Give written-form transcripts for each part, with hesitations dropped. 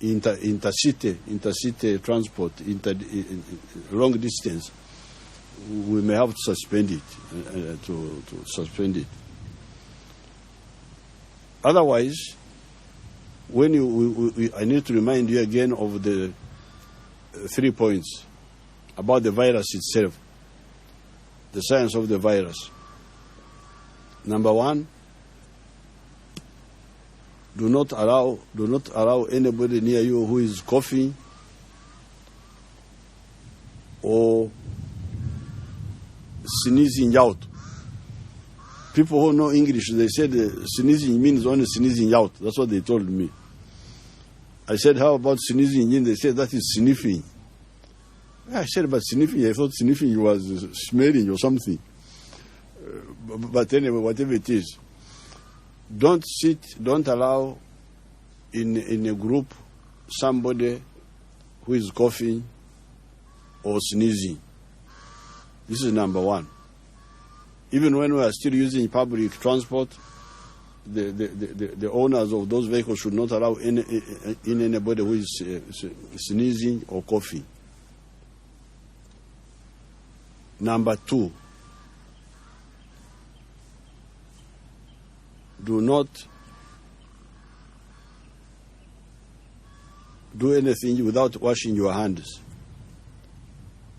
intercity transport, long distance, we may have to suspend it, to suspend it. Otherwise, when I need to remind you again of the 3 points about the virus itself, the science of the virus. Number 1, do not allow anybody near you who is coughing or sneezing out. People who know English, they said sneezing means only sneezing out. That's what they told me. I said, how about sneezing in? They said, that is sniffing. I said, but sniffing, I thought sniffing was smelling or something. But anyway, whatever it is, don't allow in a group somebody who is coughing or sneezing. This is number 1. Even when we are still using public transport, the owners of those vehicles should not allow anybody who is sneezing or coughing. Number 2, do not do anything without washing your hands.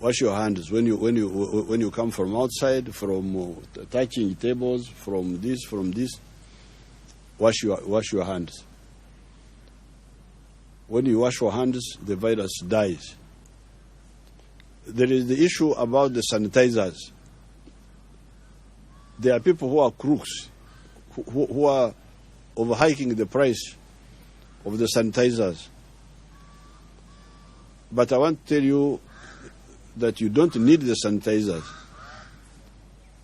Wash your hands when you come from outside, from touching tables, from this. Wash your hands. When you wash your hands, the virus dies. There is the issue about the sanitizers. There are people who are crooks, who are overhiking the price of the sanitizers. But I want to tell you that you don't need the sanitizers.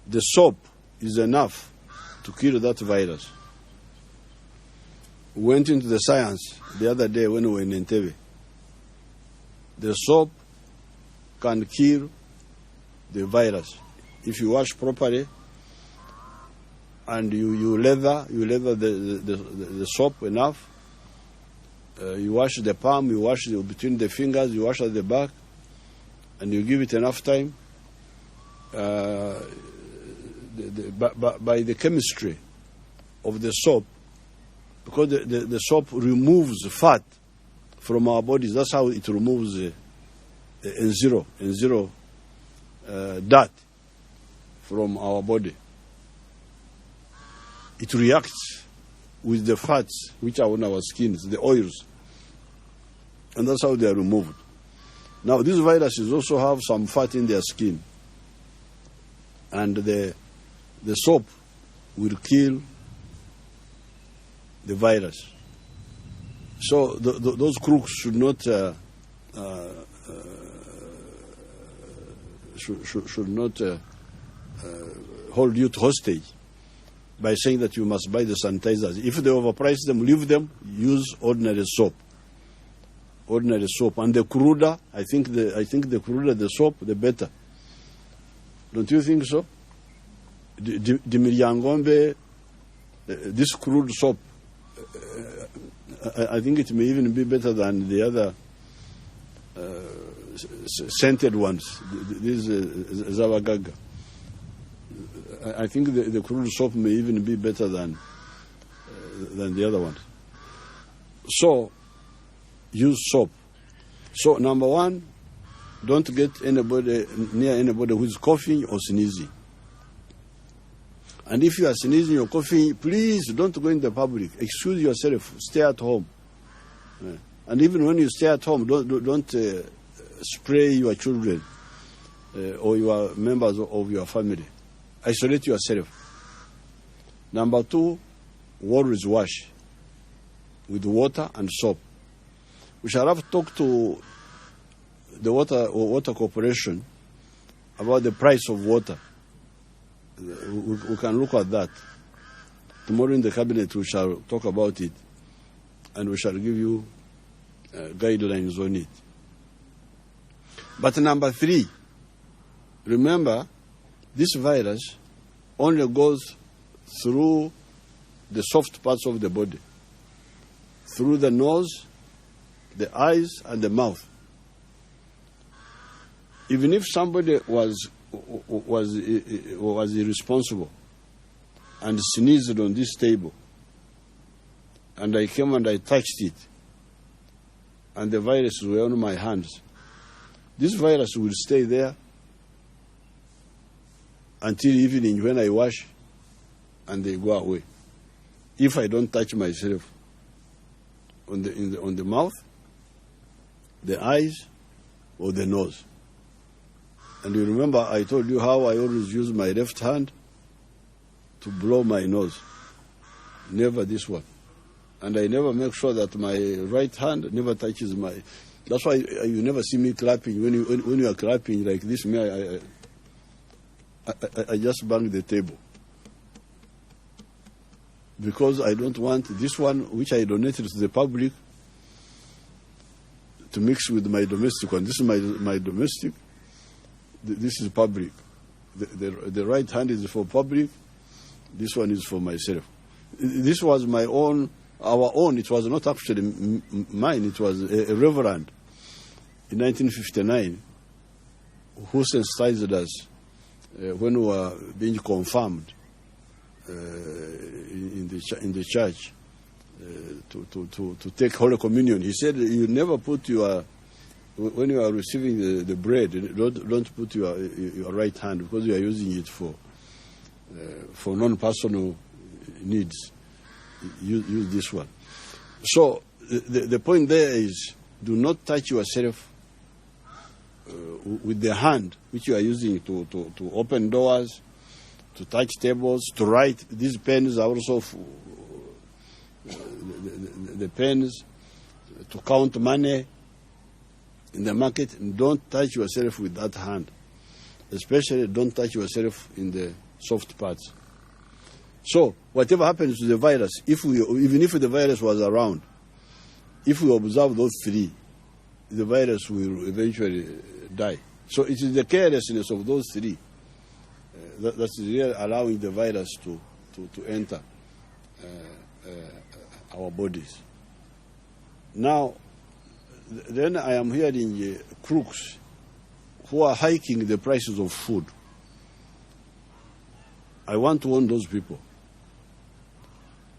The soap is enough to kill that virus. We went into the science the other day when we were in Entebbe. The soap can kill the virus if you wash properly and you lather the soap enough. You wash the palm, you wash between the fingers, you wash at the back, and you give it enough time. By the chemistry of the soap, because the soap removes fat from our bodies. That's how it removes N0 dirt from our body. It reacts with the fats which are on our skins, the oils, and that's how they are removed. Now, these viruses also have some fat in their skin, and the soap will kill the virus. So those crooks should not hold you to hostage by saying that you must buy the sanitizers. If they overprice them, leave them. Use ordinary soap. Ordinary soap, and the cruder. I think the cruder the soap, the better. Don't you think so? The Miryangombe, this crude soap, I think it may even be better than the other scented ones. This Zawagaga. I think the crude soap may even be better than the other ones. So, use soap. So, number 1, don't get near anybody who is coughing or sneezing. And if you are sneezing or coughing, please don't go in the public. Excuse yourself. Stay at home. And even when you stay at home, don't spray your children or your members of your family. Isolate yourself. Number 2, always wash with water and soap. We shall have talked to the water corporation about the price of water. We can look at that. Tomorrow in the cabinet we shall talk about it, and we shall give you guidelines on it. But number 3, remember, this virus only goes through the soft parts of the body, through the nose, the eyes, and the mouth. Even if somebody was irresponsible and sneezed on this table, and I came and I touched it, and the virus were on my hands, this virus will stay there until evening when I wash, and they go away. If I don't touch myself on the mouth, the eyes, or the nose. And you remember I told you how I always use my left hand to blow my nose. Never this one. And I never make sure that my right hand never touches my... That's why you never see me clapping. When you are clapping like this, I just bang the table. Because I don't want this one, which I donated to the public, to mix with my domestic one. This is my domestic. This is public. The right hand is for public. This one is for myself. This was my own, our own. It was not actually mine. It was a reverend in 1959 who sensitized us when we were being confirmed in the church to take Holy Communion. He said, you never put your... When you are receiving the bread, don't put your right hand, because you are using it for non-personal needs. Use this one. So the point there is, do not touch yourself with the hand which you are using to open doors, to touch tables, to write. These pens are also the pens to count money in the market. And don't touch yourself with that hand. Especially don't touch yourself in the soft parts. So whatever happens to the virus, even if the virus was around, if we observe those three, the virus will eventually die. So it is the carelessness of those three that's really allowing the virus to enter our bodies. Now, then I am hearing crooks who are hiking the prices of food. I want to warn those people.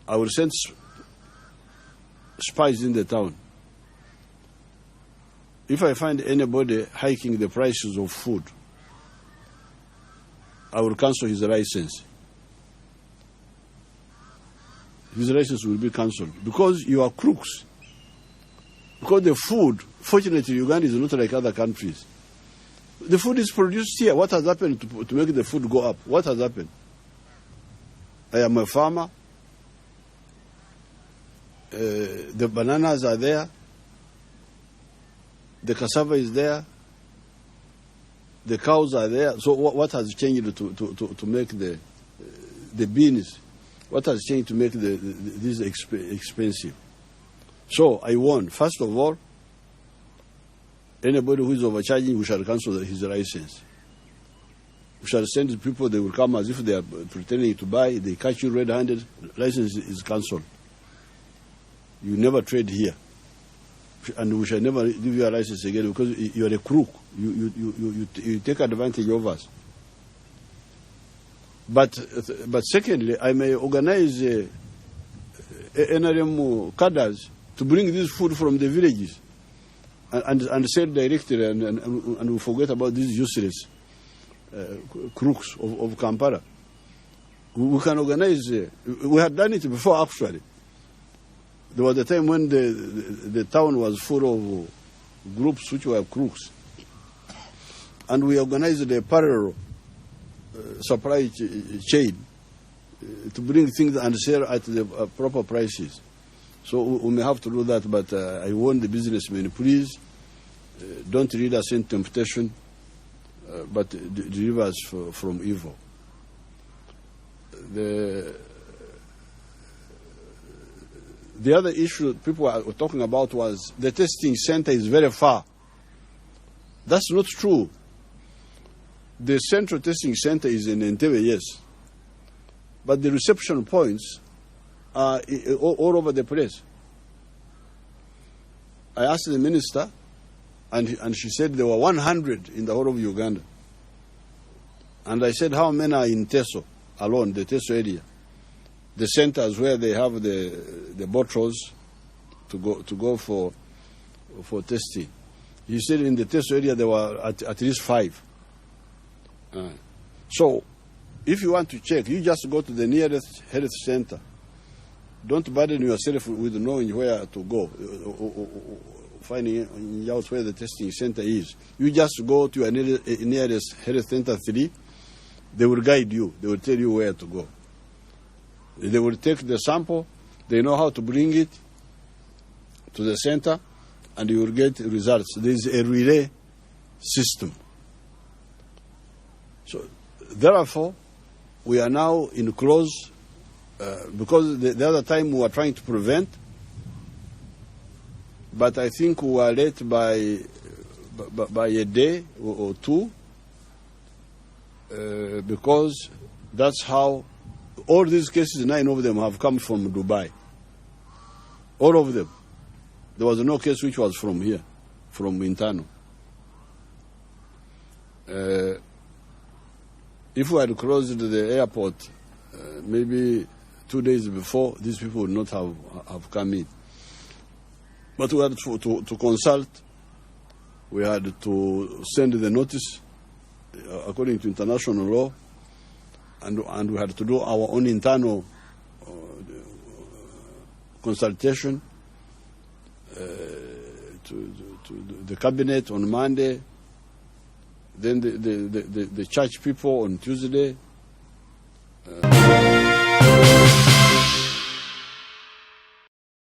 I will send spies in the town. If I find anybody hiking the prices of food, I will cancel his license. His license will be cancelled because you are crooks. Because the food, fortunately, Uganda is not like other countries. The food is produced here. What has happened to make the food go up? What has happened? I am a farmer. The bananas are there. The cassava is there. The cows are there. So what has changed to make the beans? What has changed to make these expensive? So I warn, first of all, anybody who is overcharging, we shall cancel his license. We shall send people, they will come as if they are pretending to buy, they catch you red-handed, license is cancelled. You never trade here. And we shall never give you a license again because you are a crook. You take advantage of us. But secondly, I may organize NRM cadres to bring this food from the villages and sell directly, and we forget about these useless crooks of Kampala. We can organize. We had done it before, actually. There was a time when the town was full of groups which were crooks. And we organized a parallel supply chain to bring things and sell at the proper prices. So we may have to do that, but I warn the businessmen, please don't lead us in temptation, but deliver us from evil. The other issue people were talking about was the testing center is very far. That's not true. The central testing center is in Entebbe, yes. But the reception points are all over the place. I asked the minister, and she said there were 100 in the whole of Uganda. And I said, how many are in Teso alone, the Teso area? The centers where they have the bottles to go for testing. He said in the Teso area there were at least 5. So if you want to check, you just go to the nearest health center. Don't burden yourself with knowing where to go, finding out where the testing center is. You just go to your nearest health center 3. They will guide you. They will tell you where to go. They will take the sample. They know how to bring it to the center, and you will get results. There is a relay system. So, therefore, we are now in close, because the other time we were trying to prevent, but I think we were late by a day or 2, because that's how all these cases, 9 of them have come from Dubai. All of them. There was no case which was from here, from internal. If we had closed the airport maybe 2 days before, these people would not have come in. But we had to consult. We had to send the notice according to international law, and we had to do our own internal consultation to the cabinet on Monday, then the church people on Tuesday.